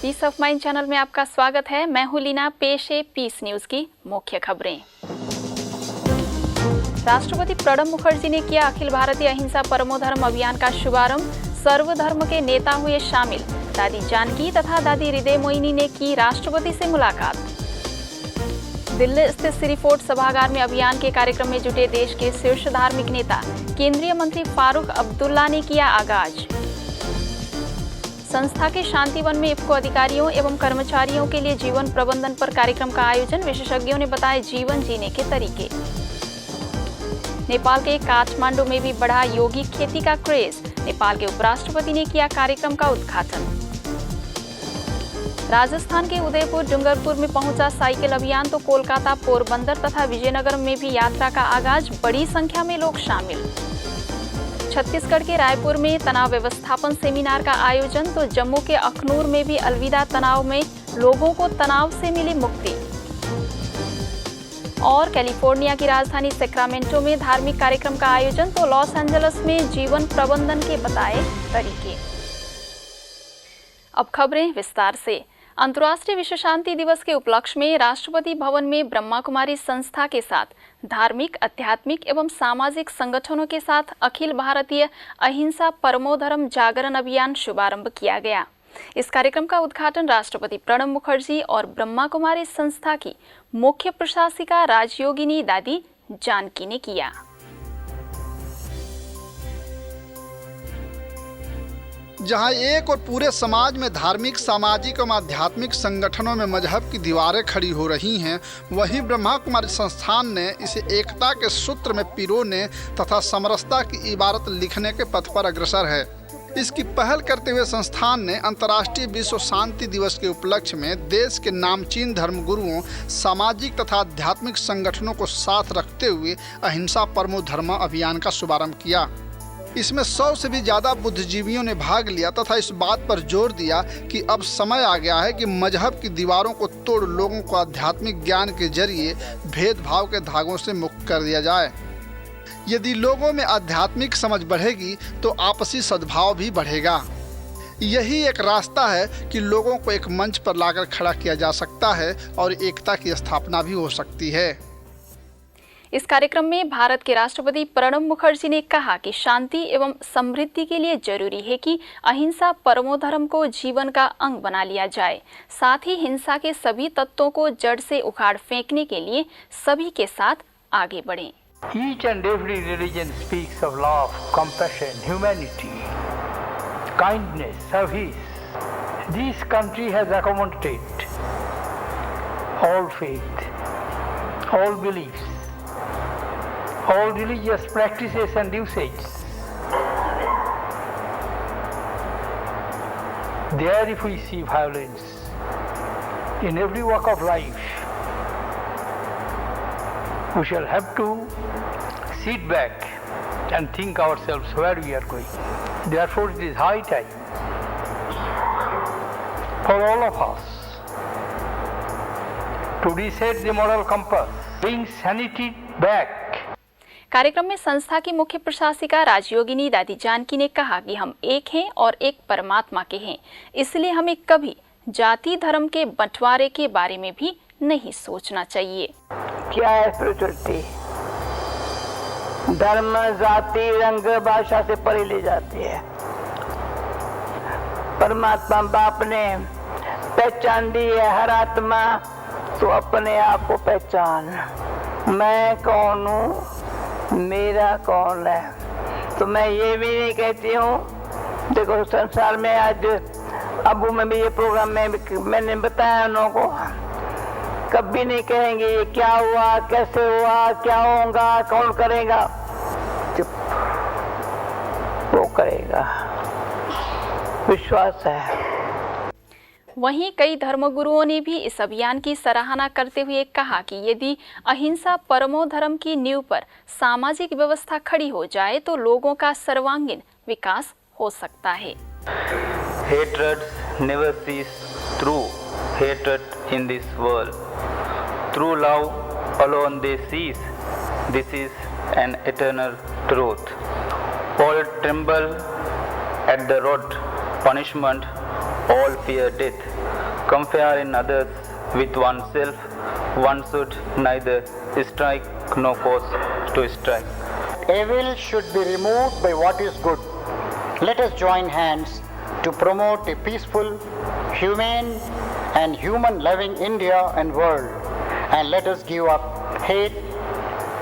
Piece of mind channel में आपका स्वागत है। मैं हूं लीना। पेश है पीस न्यूज की मुख्य खबरें। राष्ट्रपति प्रणब मुखर्जी ने किया अखिल भारतीय अहिंसा परमो धर्म अभियान का शुभारंभ। सर्वधर्म के नेता हुए शामिल। दादी जानकी तथा दादी हृदय मोहिनी ने की राष्ट्रपति से मुलाकात। दिल्ली स्थित सिरी फोर्ट सभागार में अभियान के कार्यक्रम में जुटे देश के शीर्ष धार्मिक नेता केंद्रीय मंत्री फारूक अब्दुल्ला ने किया आगाज। संस्था के शांतिवन में इफ्को अधिकारियों एवं कर्मचारियों के लिए जीवन प्रबंधन पर कार्यक्रम का आयोजन। विशेषज्ञों ने बताए जीवन जीने के तरीके। नेपाल के काठमांडू में भी बढ़ा यौगिक खेती का क्रेज। नेपाल के उपराष्ट्रपति ने किया कार्यक्रम का उद्घाटन। राजस्थान के उदयपुर डूंगरपुर में पहुंचा साइकिल अभियान तो कोलकाता, पोरबंदर तथा विजयनगर में भी यात्रा का आगाज। बड़ी संख्या में लोग शामिल। छत्तीसगढ़ के रायपुर में तनाव व्यवस्थापन सेमिनार का आयोजन तो जम्मू के अखनूर में भी अलविदा तनाव में लोगों को तनाव से मिली मुक्ति। और कैलिफोर्निया की राजधानी सैक्रामेंटो में धार्मिक कार्यक्रम का आयोजन तो लॉस एंजल्स में जीवन प्रबंधन के बताए तरीके। अब खबरें विस्तार से। अंतर्राष्ट्रीय विश्व शांति दिवस के उपलक्ष्य में राष्ट्रपति भवन में ब्रह्मा कुमारी संस्था के साथ धार्मिक, आध्यात्मिक एवं सामाजिक संगठनों के साथ अखिल भारतीय अहिंसा परमो धर्म जागरण अभियान शुभारंभ किया गया। इस कार्यक्रम का उद्घाटन राष्ट्रपति प्रणब मुखर्जी और ब्रह्मा कुमारी संस्था की मुख्य प्रशासिका राजयोगिनी दादी जानकी ने किया। जहां एक और पूरे समाज में धार्मिक, सामाजिक एवं आध्यात्मिक संगठनों में मजहब की दीवारें खड़ी हो रही हैं, वहीं ब्रह्मा कुमारी संस्थान ने इसे एकता के सूत्र में पिरोने तथा समरसता की इबारत लिखने के पथ पर अग्रसर है। इसकी पहल करते हुए संस्थान ने अंतर्राष्ट्रीय विश्व शांति दिवस के उपलक्ष्य में देश के नामचीन धर्मगुरुओं, सामाजिक तथा आध्यात्मिक संगठनों को साथ रखते हुए अहिंसा परमो धर्म अभियान का शुभारंभ किया। इसमें 100 से भी ज्यादा बुद्धिजीवियों ने भाग लिया तथा इस बात पर जोर दिया कि अब समय आ गया है कि मजहब की दीवारों को तोड़ लोगों को आध्यात्मिक ज्ञान के जरिए भेदभाव के धागों से मुक्त कर दिया जाए। यदि लोगों में आध्यात्मिक समझ बढ़ेगी तो आपसी सद्भाव भी बढ़ेगा। यही एक रास्ता है कि लोगों को एक मंच पर लाकर खड़ा किया जा सकता है और एकता की स्थापना भी हो सकती है। इस कार्यक्रम में भारत के राष्ट्रपति प्रणब मुखर्जी ने कहा कि शांति एवं समृद्धि के लिए जरूरी है कि अहिंसा परमो धर्म को जीवन का अंग बना लिया जाए। साथ ही हिंसा के सभी तत्वों को जड़ से उखाड़ फेंकने के लिए सभी के साथ आगे बढ़ें। Each and every religion speaks of love, compassion, humanity, kindness, service. This country has accommodated all faith, all beliefs, all religious practices and usages. There if we see violence in every walk of life, we shall have to sit back and think ourselves where we are going. Therefore it is high time for all of us to reset the moral compass, bring sanity back. कार्यक्रम में संस्था की मुख्य प्रशासिका राजयोगिनी दादी जानकी ने कहा कि हम एक हैं और एक परमात्मा के हैं, इसलिए हमें कभी जाति धर्म के बंटवारे के बारे में भी नहीं सोचना चाहिए। क्या है स्पिरिचुअलिटी? धर्म, जाति, रंग, भाषा से परे ले जाती है। परमात्मा बाप ने पहचान दी है हर आत्मा, तो अपने आप को पहचान। मैं कौन हूँ, मेरा कौन है। तो मैं ये भी नहीं कहती हूँ, देखो संसार में आज अबू में भी ये प्रोग्राम में मैंने बताया उन लोगों को, कभी नहीं कहेंगे ये क्या हुआ, कैसे हुआ, क्या होगा, कौन करेगा। चुप, वो करेगा, विश्वास है। वहीं कई धर्मगुरुओं ने भी इस अभियान की सराहना करते हुए कहा कि यदि अहिंसा परमो धर्म की नींव पर सामाजिक व्यवस्था खड़ी हो जाए तो लोगों का सर्वांगीण विकास हो सकता है। Hatred never cease through hatred in this world. Through love alone they cease. This is an eternal truth. All tremble at the rod punishment all fear death. Compare in others with oneself. One should neither strike nor cause to strike. Evil should be removed by what is good. Let us join hands to promote a peaceful, humane and human-loving India and world. And let us give up hate,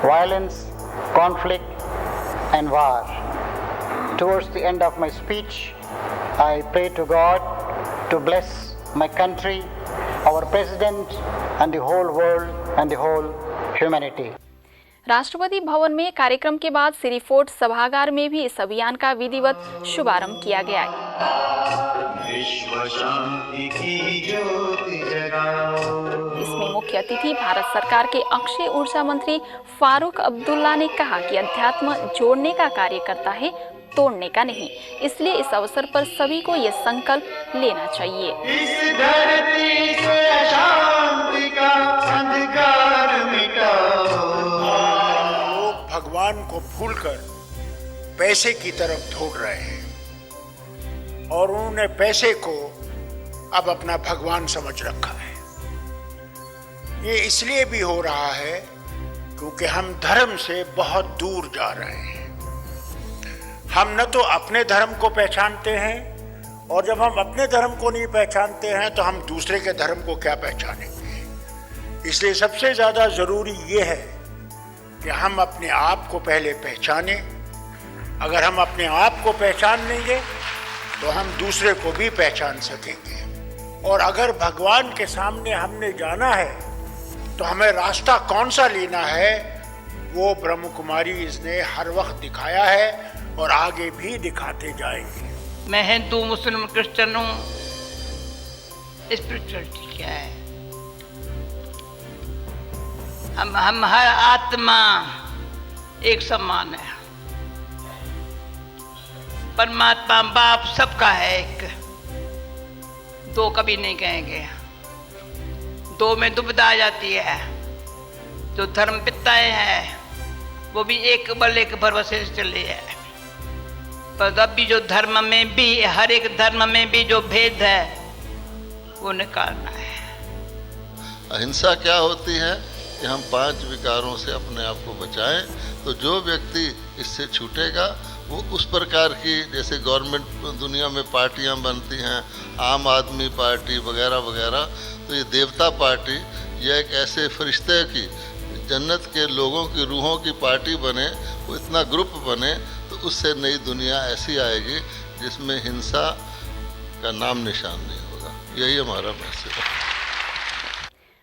violence, conflict and war. Towards the end of my speech, I pray to God to bless my country, our president and the whole world and the whole humanity. Rashtrapati Bhavan में कार्यक्रम के बाद Shri fort सभागार में भी इस अभियान का विधिवत शुभारंभ किया गया। विश्व शांति की ज्योति जगाओ। इसमें मुख्य अतिथि भारत सरकार के अक्षय ऊर्जा मंत्री फारूक अब्दुल्ला ने कहा कि अध्यात्म जोड़ने का कार्य करता है, तोड़ने का नहीं। इसलिए इस अवसर पर सभी को यह संकल्प लेना चाहिए। इस धरती से शांति का अंधकार मिटाओ। लोग भगवान को भूलकर पैसे की तरफ दौड़ रहे हैं और उन्होंने पैसे को अब अपना भगवान समझ रखा है। ये इसलिए भी हो रहा है क्योंकि हम धर्म से बहुत दूर जा रहे हैं। हम न तो अपने धर्म को पहचानते हैं और जब हम अपने धर्म को नहीं पहचानते हैं तो हम दूसरे के धर्म को क्या पहचानेंगे। इसलिए सबसे ज्यादा जरूरी ये है कि हम अपने आप को पहले पहचानें। अगर हम अपने आप को पहचान लेंगे तो हम दूसरे को भी पहचान सकेंगे। और अगर भगवान के सामने हमने जाना है तो हमें रास्ता कौन सा लेना है, वो ब्रह्म कुमारी इसने हर वक्त दिखाया है और आगे भी दिखाते जाएंगे। मैं हिंदू, मुस्लिम, क्रिश्चियन हूँ। स्पिरिचुअलिटी क्या है? हम हर आत्मा एक समान है। परमात्मा बाप सबका है एक, दो कभी नहीं कहेंगे। दो में दुविधा आ जाती है। जो धर्म पिताएं हैं वो भी एक बल एक भरोसे से चले है। पर अभी जो धर्म में भी, हर एक धर्म में भी जो भेद है वो निकालना है। अहिंसा क्या होती है कि हम 5 विकारों से अपने आप को बचाएं। तो जो व्यक्ति इससे छूटेगा वो उस प्रकार की, जैसे गवर्नमेंट दुनिया में पार्टियां बनती हैं, आम आदमी पार्टी वगैरह वगैरह, तो ये देवता पार्टी, यह एक ऐसे फरिश्ते की, जन्नत के लोगों की रूहों की पार्टी बने, वो इतना ग्रुप बने, तो उससे नई दुनिया ऐसी आएगी जिसमें हिंसा का नाम निशान नहीं होगा। यही हमारा मैसेज है।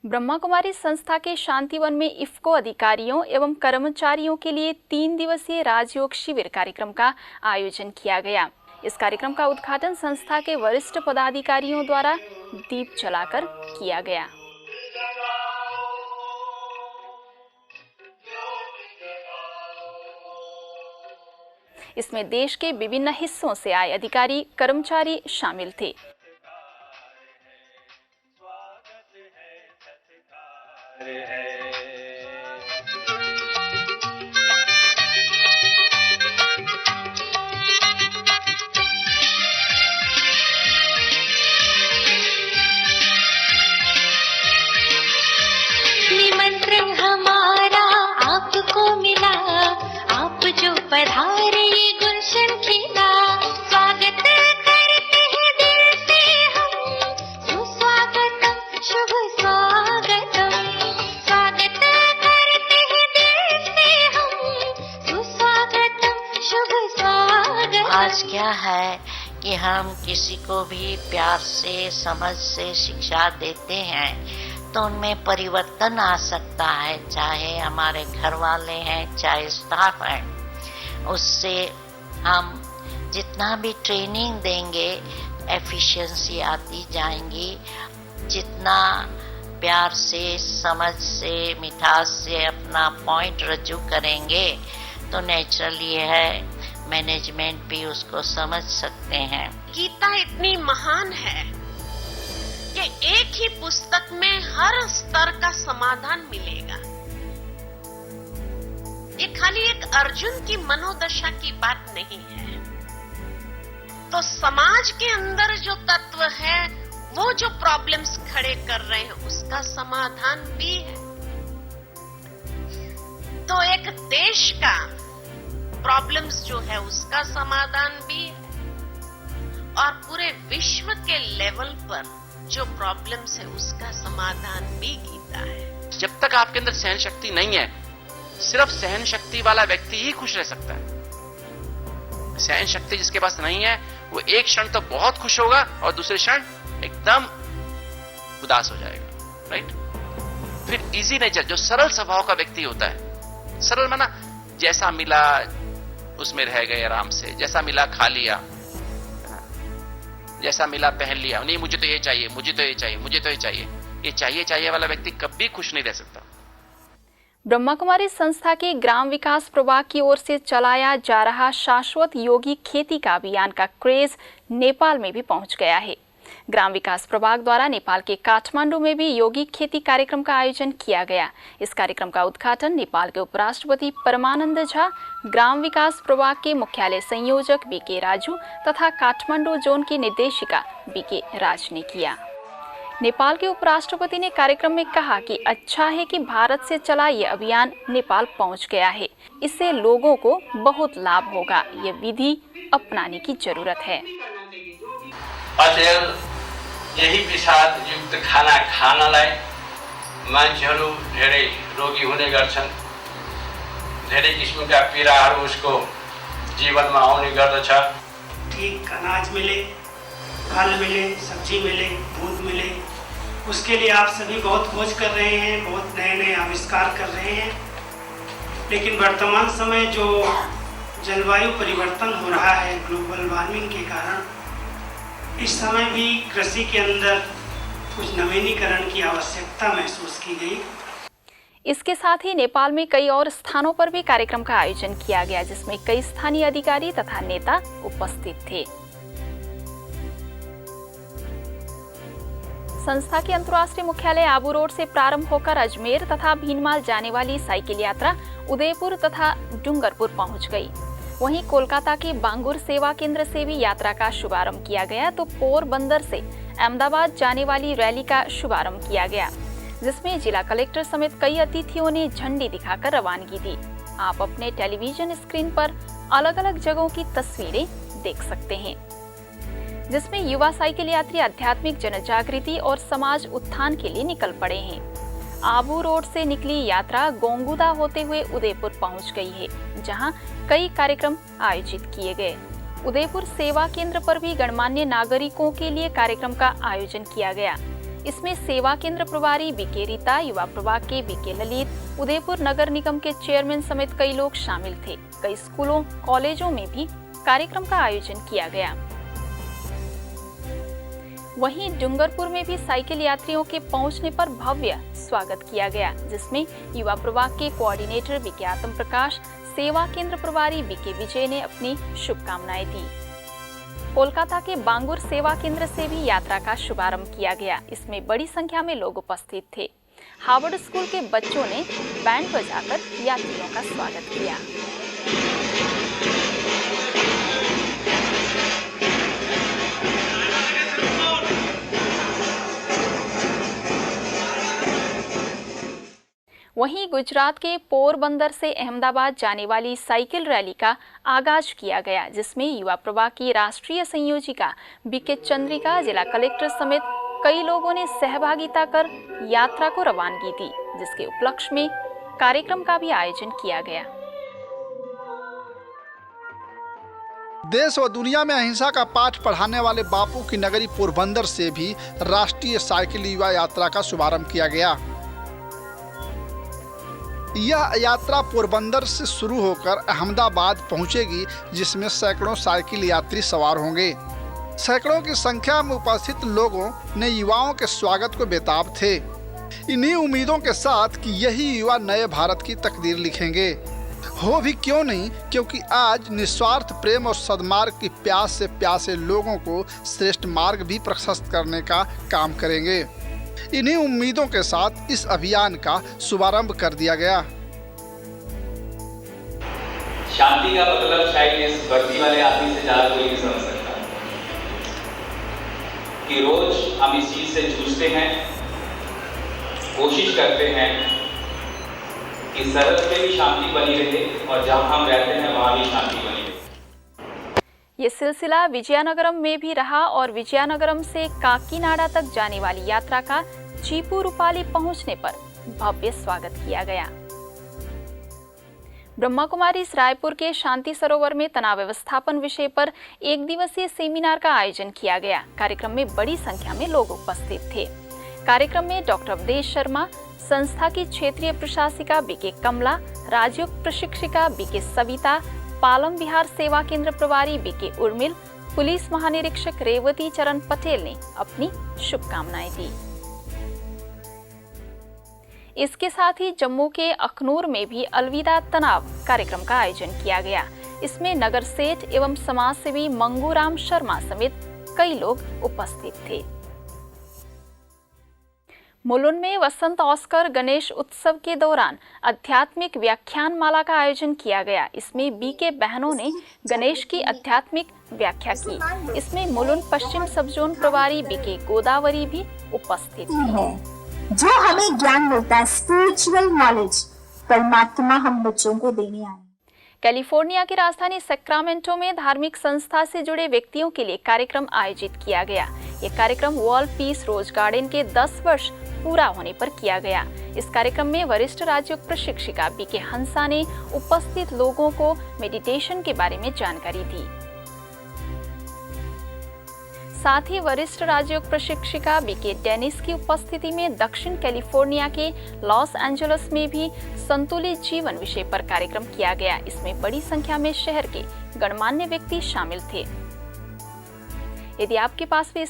ब्रह्मा कुमारी संस्था के शांतिवन में इफ्को अधिकारियों एवं कर्मचारियों के लिए 3 दिवसीय राजयोग शिविर कार्यक्रम का आयोजन किया गया। इस कार्यक्रम का उद्घाटन संस्था के वरिष्ठ पदाधिकारियों द्वारा दीप जलाकर किया गया। इसमें देश के विभिन्न हिस्सों से आए अधिकारी, कर्मचारी शामिल थे। निमंत्रण हमारा आपको मिला, आप जो पधारे ये गुलशन खिला। स्वागत करते हैं दिल से हम, सुस्वागतम शुभ स्वागतम। स्वागत करते हैं दिल से हम, सुस्वागतम शुभ स्वागतम। आज क्या है कि हम किसी को भी प्यार से, समझ से शिक्षा देते हैं तो उनमें परिवर्तन आ सकता है, चाहे हमारे घर वाले हैं, चाहे स्टाफ हैं। उससे हम जितना भी ट्रेनिंग देंगे एफिशिएंसी आती जाएंगी। जितना प्यार से, समझ से, मिठास से अपना पॉइंट रजू करेंगे तो नेचुरली है मैनेजमेंट भी उसको समझ सकते हैं। गीता इतनी महान है कि एक ही पुस्तक में हर स्तर का समाधान मिलेगा। ये खाली एक अर्जुन की मनोदशा की बात नहीं है। तो समाज के अंदर जो तत्व है जो प्रॉब्लम्स खड़े कर रहे हैं उसका समाधान भी है। तो एक देश का प्रॉब्लम्स जो है उसका समाधान भी है और पूरे विश्व के लेवल पर जो प्रॉब्लम्स है उसका समाधान भी गीता है। जब तक आपके अंदर सहन शक्ति नहीं है, सिर्फ सहन शक्ति वाला व्यक्ति ही खुश रह सकता है। सहन शक्ति जिसके पास नहीं है वो एक क्षण तो बहुत खुश होगा और दूसरे क्षण एकदम उदास हो जाएगा, राइट। फिर इजी नेचर, जो सरल स्वभाव का व्यक्ति होता है, सरल माना जैसा मिला उसमें रह गए आराम से, जैसा मिला खा लिया, जैसा मिला पहन लिया, नहीं मुझे तो ये चाहिए, मुझे तो ये चाहिए, मुझे तो ये चाहिए, ये चाहिए वाला व्यक्ति कभी खुश नहीं रह सकता। ब्रह्मा कुमारी संस्था के ग्राम विकास प्रभाग की ओर से चलाया जा रहा शाश्वत योगी खेती का अभियान का क्रेज नेपाल में भी पहुंच गया है। ग्राम विकास प्रभाग द्वारा नेपाल के काठमांडू में भी योगी खेती कार्यक्रम का आयोजन किया गया। इस कार्यक्रम का उद्घाटन नेपाल के उपराष्ट्रपति परमानंद झा, ग्राम विकास प्रभाग के मुख्यालय संयोजक बीके राजू तथा काठमांडू जोन की निर्देशिका बीके राज ने किया। नेपाल के उपराष्ट्रपति ने कार्यक्रम में कहा कि अच्छा है कि भारत से चला ये अभियान नेपाल पहुंच गया है, इससे लोगों को बहुत लाभ होगा। ये विधि अपनाने की जरूरत है। अचेल यही विषाद युक्त खाना खानलाई मान्छेहरू धेरै रोगी हुने गर्छन्, धेरै किसिमका पीडाहरू उसको जीवनमा आउने गर्दछ। ठीक अनाज मिले, फल मिले, सब्जी मिले, दूध मिले, उसके लिए आप सभी बहुत खोज कर रहे हैं, बहुत नए नए आविष्कार कर रहे हैं। लेकिन वर्तमान समय जो जलवायु परिवर्तन हो रहा है ग्लोबल वार्मिंग के कारण, इस समय भी कृषि के अंदर कुछ नवीनीकरण की आवश्यकता महसूस की गई। इसके साथ ही नेपाल में कई और स्थानों पर भी कार्यक्रम का आयोजन किया गया, जिसमें कई स्थानीय अधिकारी तथा नेता उपस्थित थे। संस्था के अंतर्राष्ट्रीय मुख्यालय आबू रोड से प्रारंभ होकर अजमेर तथा भीनमाल जाने वाली साइकिल यात्रा उदयपुर तथा डूंगरपुर पहुंच गई। वहीं कोलकाता के बांगुर सेवा केंद्र से भी यात्रा का शुभारंभ किया गया, तो पोरबंदर से अहमदाबाद जाने वाली रैली का शुभारंभ किया गया, जिसमें जिला कलेक्टर समेत कई अतिथियों ने झंडी दिखाकर रवानगी दी। आप अपने टेलीविजन स्क्रीन पर अलग अलग जगहों की तस्वीरें देख सकते हैं, जिसमें युवा साइकिल यात्री आध्यात्मिक जनजागृति और समाज उत्थान के लिए निकल पड़े हैं। आबू रोड से निकली यात्रा गोंगुदा होते हुए उदयपुर पहुंच गई है, जहां कई कार्यक्रम आयोजित किए गए। उदयपुर सेवा केंद्र पर भी गणमान्य नागरिकों के लिए कार्यक्रम का आयोजन किया गया। इसमें सेवा केंद्र प्रभारी बीके रीता, युवा प्रभाग के बीके ललित, उदयपुर नगर निगम के चेयरमैन समेत कई लोग शामिल थे। कई स्कूलों कॉलेजों में भी कार्यक्रम का आयोजन किया गया। वहीं डूंगरपुर में भी साइकिल यात्रियों के पहुंचने पर भव्य स्वागत किया गया, जिसमें युवा प्रभाग के कोऑर्डिनेटर बीके आत्म प्रकाश, सेवा केंद्र प्रभारी बीके विजय ने अपनी शुभकामनाएं दी। कोलकाता के बांगुर सेवा केंद्र से भी यात्रा का शुभारंभ किया गया। इसमें बड़ी संख्या में लोग उपस्थित थे। हार्वर्ड स्कूल के बच्चों ने बैंड बजाकर यात्रियों का स्वागत किया। वहीं गुजरात के पोरबंदर से अहमदाबाद जाने वाली साइकिल रैली का आगाज किया गया, जिसमें युवा प्रभाग की राष्ट्रीय संयोजिका बीके चंद्रिका, जिला कलेक्टर समेत कई लोगों ने सहभागिता कर यात्रा को रवानगी दी, जिसके उपलक्ष्य में कार्यक्रम का भी आयोजन किया गया। देश व दुनिया में अहिंसा का पाठ पढ़ाने वाले बापू की नगरी पोरबंदर से भी राष्ट्रीय साइकिल युवा यात्रा का शुभारंभ किया गया। यह यात्रा पोरबंदर से शुरू होकर अहमदाबाद पहुंचेगी, जिसमें सैकड़ों साइकिल यात्री सवार होंगे। सैकड़ों की संख्या में उपस्थित लोगों ने युवाओं के स्वागत को बेताब थे, इन्हीं उम्मीदों के साथ कि यही युवा नए भारत की तकदीर लिखेंगे। हो भी क्यों नहीं, क्योंकि आज निस्वार्थ प्रेम और सद्मार्ग की प्यास से प्यासे लोगों को श्रेष्ठ मार्ग भी प्रशस्त करने का काम करेंगे। इन्हीं उम्मीदों के साथ इस अभियान का शुभारंभ कर दिया गया। शांति का मतलब शायद इस वर्दी वाले आदमी से ज्यादा कोई नहीं समझ सकता। कि रोज हम इस चीज से जूझते हैं, कोशिश करते हैं कि सरहद पे भी शांति बनी रहे और जहां हम रहते हैं वहां भी शांति बनी रहे। ये सिलसिला विजयनगरम में भी रहा और विजयनगरम से काकीनाडा तक जाने वाली यात्रा का चीपुरुपाली पहुंचने पर भव्य स्वागत किया गया। ब्रह्मा कुमारी रायपुर के शांति सरोवर में तनाव व्यवस्थापन विषय पर एक दिवसीय सेमिनार का आयोजन किया गया। कार्यक्रम में बड़ी संख्या में लोग उपस्थित थे। कार्यक्रम में डॉक्टर अवधेश शर्मा, संस्था की क्षेत्रीय प्रशासिका बीके कमला, राजयोग प्रशिक्षिका बीके सविता, पालम विहार सेवा केंद्र प्रभारी बीके उर्मिल, पुलिस महानिरीक्षक रेवती चरण पटेल ने अपनी शुभकामनाएं दी। इसके साथ ही जम्मू के अखनूर में भी अलविदा तनाव कार्यक्रम का आयोजन किया गया। इसमें नगर सेठ एवं समाजसेवी मंगूराम शर्मा समेत कई लोग उपस्थित थे। मुलुंड में वसंत ऑस्कर गणेश उत्सव के दौरान आध्यात्मिक व्याख्यान माला का आयोजन किया गया। इसमें बीके बहनों ने गणेश की आध्यात्मिक व्याख्या की। इसमें मुलुंड पश्चिम सब जोन प्रभारी बीके गोदावरी भी उपस्थित थी। जो हमें ज्ञान मिलता है, स्पिरिचुअल नॉलेज, परमात्मा हम बच्चों को देने आए। कैलिफोर्निया की राजधानी सैक्रामेंटो में धार्मिक संस्था से जुड़े व्यक्तियों के लिए कार्यक्रम आयोजित किया गया। ये कार्यक्रम वर्ल्ड पीस रोज गार्डन के 10 वर्ष पूरा होने पर किया गया। इस कार्यक्रम में वरिष्ठ राजयोग प्रशिक्षिका बीके हंसा ने उपस्थित लोगों को मेडिटेशन के बारे में जानकारी दी। साथ ही वरिष्ठ राजयोग प्रशिक्षिका बीके डेनिस की उपस्थिति में दक्षिण कैलिफोर्निया के लॉस एंजल्स में भी संतुलित जीवन विषय पर कार्यक्रम किया गया। इसमें बड़ी संख्या में शहर के गणमान्य व्यक्ति शामिल थे। यदि आपके पास भी